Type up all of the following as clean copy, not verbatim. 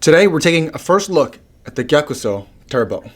Today we're taking a first look at the Gyakusou Turbo.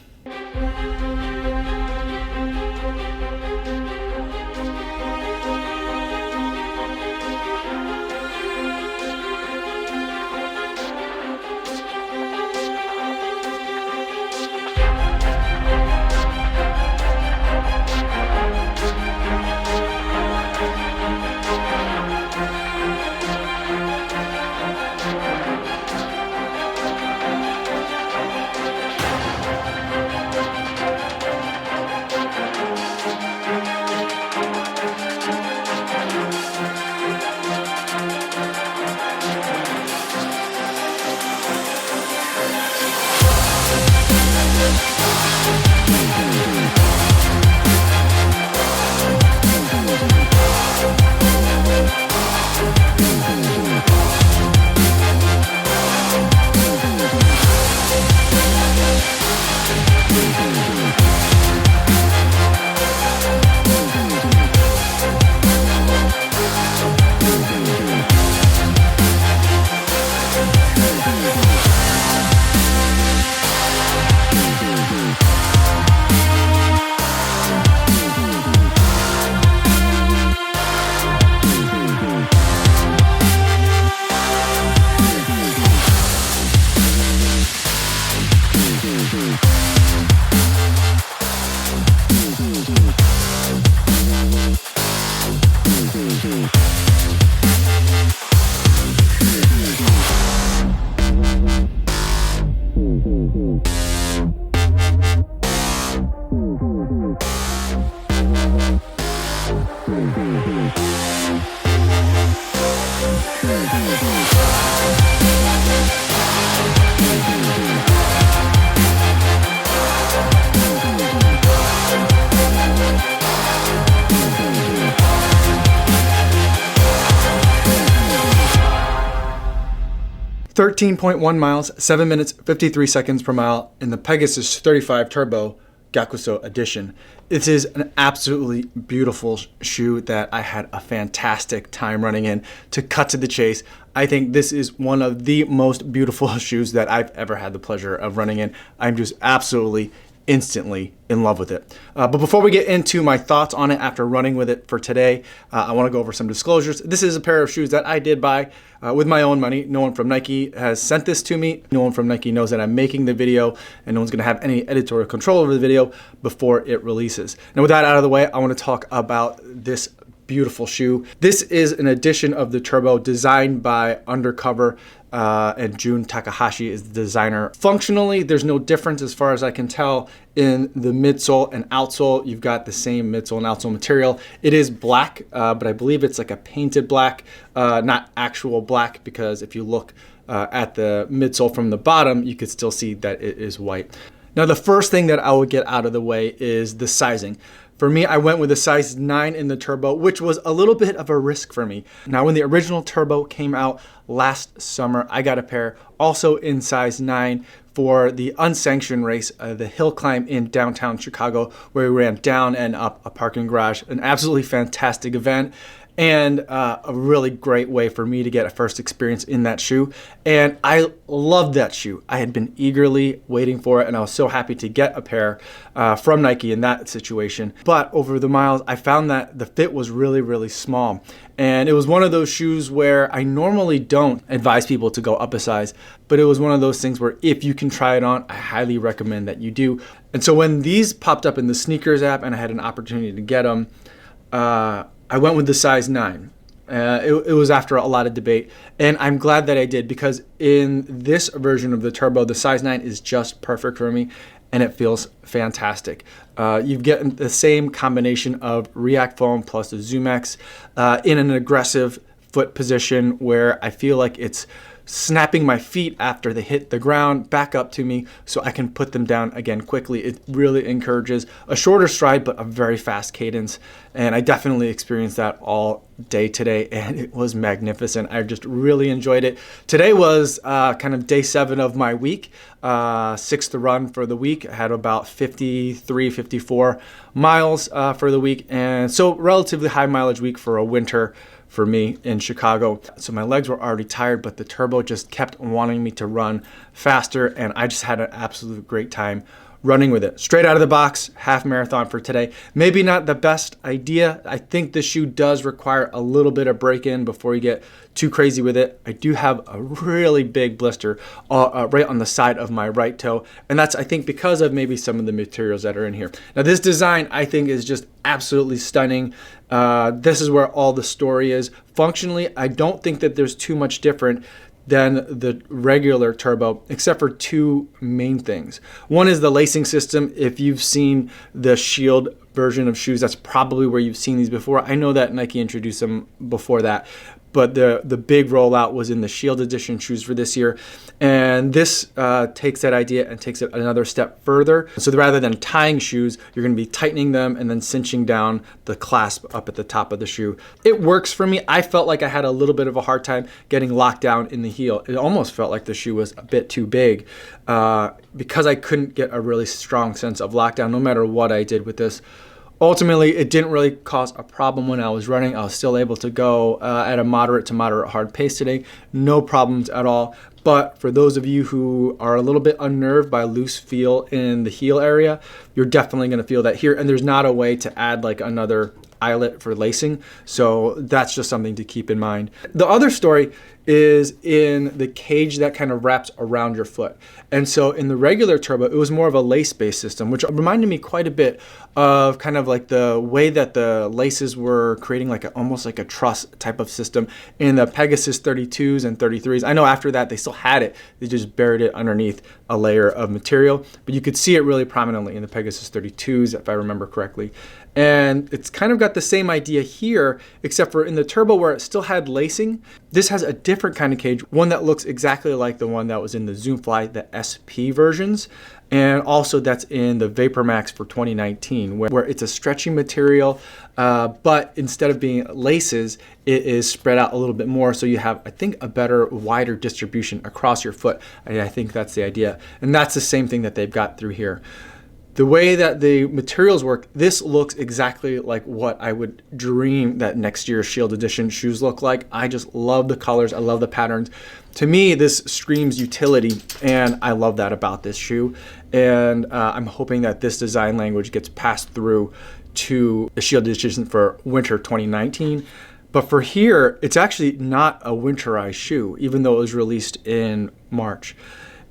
.1 miles, 7 minutes, 53 seconds per mile in the Pegasus 35 Turbo Gyakusou edition. This is an absolutely beautiful shoe that I had a fantastic time running in. To cut to the chase, I think this is one of the most beautiful shoes that I've ever had the pleasure of running in. I'm just absolutely instantly in love with it. But before we get into my thoughts on it after running with it for today, I want to go over some disclosures. This is a pair of shoes that I did buy with my own money. No one from Nike has sent this to me. No one from Nike knows that I'm making the video, and no one's going to have any editorial control over the video before it releases. Now with that out of the way, I want to talk about this beautiful shoe. This is an edition of the Turbo designed by Undercover, and Jun Takahashi is the designer. Functionally, there's no difference as far as I can tell in the midsole and outsole. You've got the same midsole and outsole material. It is black, but I believe it's like a painted black, not actual black, because if you look at the midsole from the bottom, you could still see that it is white. Now, the first thing that I will get out of the way is the sizing. For me, I went with a size 9 in the Turbo, which was a little bit of a risk for me. Now, when the original Turbo came out last summer, I got a pair also in size 9 for the unsanctioned race, the hill climb in downtown Chicago, where we ran down and up a parking garage. An absolutely fantastic event, and a really great way for me to get a first experience in that shoe. And I loved that shoe. I had been eagerly waiting for it, and I was so happy to get a pair from Nike in that situation. But over the miles, I found that the fit was really, really small. And it was one of those shoes where I normally don't advise people to go up a size, but it was one of those things where if you can try it on, I highly recommend that you do. And so when these popped up in the sneakers app and I had an opportunity to get them, I went with the size 9. It was after a lot of debate, and I'm glad that I did, because in this version of the Turbo, the size 9 is just perfect for me, and it feels fantastic. You get the same combination of React foam plus the ZoomX in an aggressive foot position where I feel like it's snapping my feet after they hit the ground back up to me so I can put them down again quickly. It really encourages a shorter stride but a very fast cadence, and I definitely experienced that all day today, and it was magnificent. I just really enjoyed it. Today was kind of day 7 of my week, 6th run for the week. I had about 53, 54 miles for the week, and so relatively high mileage week for a winter for me in Chicago. So my legs were already tired, but the turbo just kept wanting me to run faster, and I just had an absolute great time running with it. Straight out of the box, half marathon for today. Maybe not the best idea. I think the shoe does require a little bit of break-in before you get too crazy with it. I do have a really big blister right on the side of my right toe, and that's, I think, because of maybe some of the materials that are in here. Now this design, I think, is just absolutely stunning. This is where all the story is. Functionally, I don't think that there's too much different than the regular turbo, except for two main things. One is the lacing system. If you've seen the Shield version of shoes, that's probably where you've seen these before. I know that Nike introduced them before that, but the big rollout was in the Shield edition shoes for this year. And this takes that idea and takes it another step further. So rather than tying shoes, you're gonna be tightening them and then cinching down the clasp up at the top of the shoe. It works for me. I felt like I had a little bit of a hard time getting locked down in the heel. It almost felt like the shoe was a bit too big because I couldn't get a really strong sense of lockdown no matter what I did with this. Ultimately, it didn't really cause a problem when I was running. I was still able to go at a moderate to moderate hard pace today. No problems at all. But for those of you who are a little bit unnerved by loose feel in the heel area, you're definitely going to feel that here. And there's not a way to add like another eyelet for lacing. So that's just something to keep in mind. The other story is in the cage that kind of wraps around your foot. And so in the regular turbo, it was more of a lace-based system, which reminded me quite a bit of kind of like the way that the laces were creating like almost like a truss type of system in the Pegasus 32s and 33s. I know after that they still had it, they just buried it underneath a layer of material, but you could see it really prominently in the Pegasus 32s, if I remember correctly. And it's kind of got the same idea here, except for in the turbo where it still had lacing, this has a different kind of cage, one that looks exactly like the one that was in the Zoomfly, the SP versions, and also that's in the Vapor Max for 2019, where it's a stretchy material, but instead of being laces, it is spread out a little bit more, so you have, I think, a better, wider distribution across your foot. I think that's the idea, and that's the same thing that they've got through here. The way that the materials work, this looks exactly like what I would dream that next year's Shield Edition shoes look like. I just love the colors. I love the patterns. To me, this screams utility, and I love that about this shoe. And I'm hoping that this design language gets passed through to the Shield Edition for winter 2019. But for here, it's actually not a winterized shoe, even though it was released in March.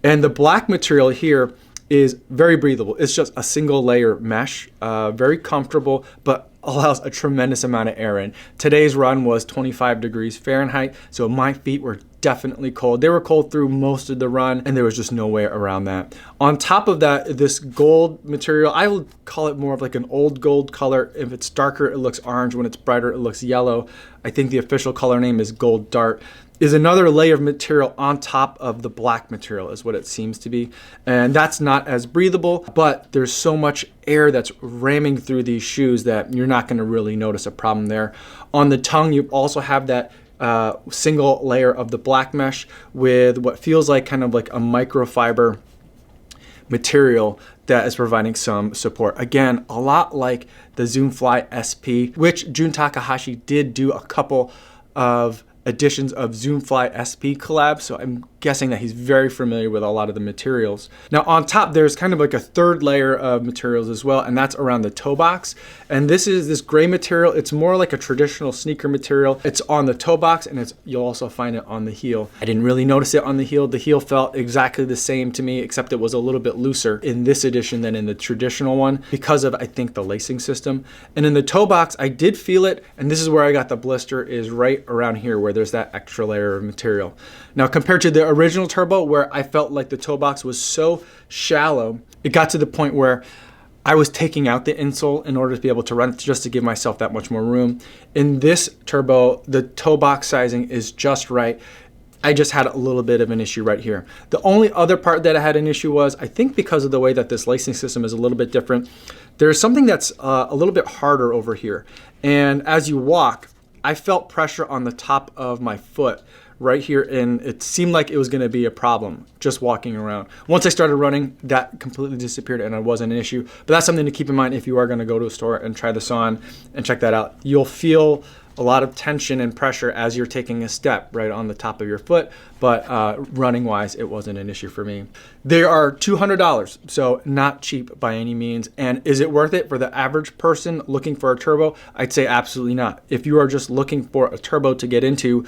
And the black material here is very breathable. It's just a single layer mesh, very comfortable, but allows a tremendous amount of air in. Today's run was 25 degrees Fahrenheit, so my feet were definitely cold. They were cold through most of the run, and there was just no way around that. On top of that, this gold material, I would call it more of like an old gold color. If it's darker, it looks orange. When it's brighter, it looks yellow. I think the official color name is Gold Dart. Is another layer of material on top of the black material is what it seems to be. And that's not as breathable, but there's so much air that's ramming through these shoes that you're not gonna really notice a problem there. On the tongue, you also have that single layer of the black mesh with what feels like kind of like a microfiber material that is providing some support. Again, a lot like the Zoomfly SP, which Jun Takahashi did do a couple of editions of Zoomfly SP collabs, so I'm guessing that he's very familiar with a lot of the materials. Now on top, there's kind of like a third layer of materials as well, and that's around the toe box. And this is this gray material. It's more like a traditional sneaker material. It's on the toe box, and you'll also find it on the heel. I didn't really notice it on the heel. The heel felt exactly the same to me, except it was a little bit looser in this edition than in the traditional one because of, I think, the lacing system. And in the toe box, I did feel it, and this is where I got the blister, is right around here where there's that extra layer of material. Now compared to the original turbo, where I felt like the toe box was so shallow, it got to the point where I was taking out the insole in order to be able to run, just to give myself that much more room. In this turbo, the toe box sizing is just right. I just had a little bit of an issue right here. The only other part that I had an issue was, I think because of the way that this lacing system is a little bit different, there's something that's a little bit harder over here. And as you walk, I felt pressure on the top of my foot right here, and it seemed like it was going to be a problem just walking around. Once I started running, that completely disappeared and it wasn't an issue. But that's something to keep in mind if you are going to go to a store and try this on and check that out. You'll feel a lot of tension and pressure as you're taking a step right on the top of your foot, but running wise, it wasn't an issue for me. They are $200, so not cheap by any means. And is it worth it for the average person looking for a turbo? I'd say absolutely not. If you are just looking for a turbo to get into,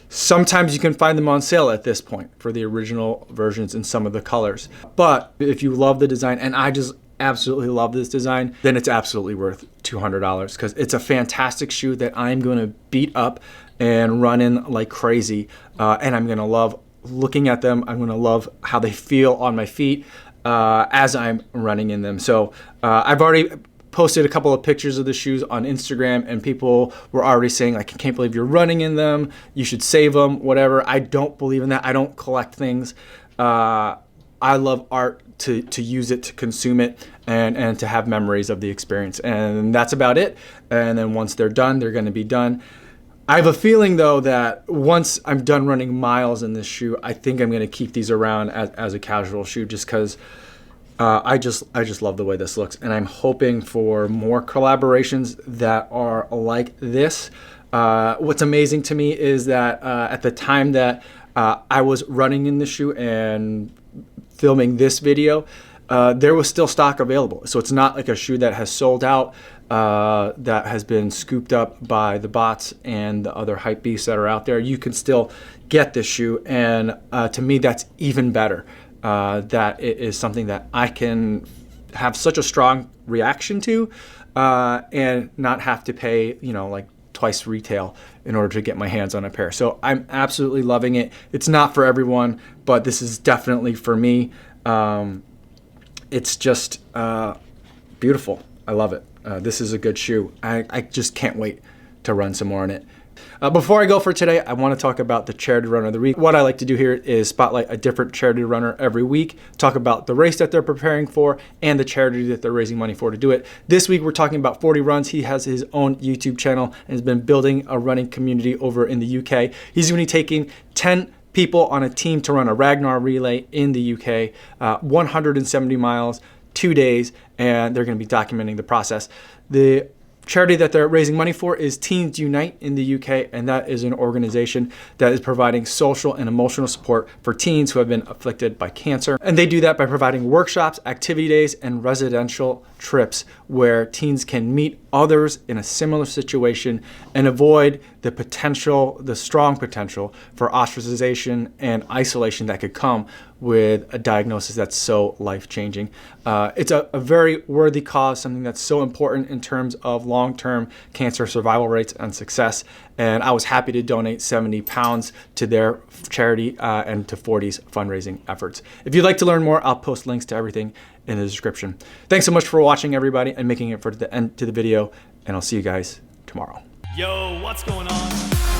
sometimes you can find them on sale at this point for the original versions in some of the colors. But if you love the design, and I just absolutely love this design, then it's absolutely worth $200 because it's a fantastic shoe that I'm going to beat up and run in like crazy. And I'm going to love looking at them. I'm going to love how they feel on my feet as I'm running in them. So I've already posted a couple of pictures of the shoes on Instagram, and people were already saying, like, I can't believe you're running in them. You should save them, whatever. I don't believe in that. I don't collect things. I love art to use it, to consume it, and to have memories of the experience. And that's about it. And then once they're done, they're going to be done. I have a feeling, though, that once I'm done running miles in this shoe, I think I'm going to keep these around as a casual shoe just because I just love the way this looks, and I'm hoping for more collaborations that are like this. What's amazing to me is that at the time that I was running in the shoe and filming this video, there was still stock available. So it's not like a shoe that has sold out, that has been scooped up by the bots and the other hype beasts that are out there. You can still get this shoe, and to me, that's even better. That it is something that I can have such a strong reaction to and not have to pay, like twice retail in order to get my hands on a pair. So I'm absolutely loving it. It's not for everyone, but this is definitely for me. It's just beautiful. I love it. This is a good shoe. I just can't wait to run some more in it. Before I go for today, I want to talk about the charity runner of the week. What I like to do here is spotlight a different charity runner every week, talk about the race that they're preparing for and the charity that they're raising money for to do it. This week, we're talking about Fordy Runs. He has his own YouTube channel and has been building a running community over in the UK. He's going to be taking 10 people on a team to run a Ragnar Relay in the UK, 170 miles, 2 days, and they're going to be documenting the process. The charity that they're raising money for is Teens Unite in the UK, and that is an organization that is providing social and emotional support for teens who have been afflicted by cancer. And they do that by providing workshops, activity days, and residential trips where teens can meet others in a similar situation and avoid the strong potential for ostracization and isolation that could come with a diagnosis that's so life-changing. It's a very worthy cause, something that's so important in terms of long-term cancer survival rates and success. And I was happy to donate 70 pounds to their charity and to Fordy's fundraising efforts. If you'd like to learn more, I'll post links to everything in the description. Thanks so much for watching, everybody, and making it for the end to the video, and I'll see you guys tomorrow. Yo, what's going on?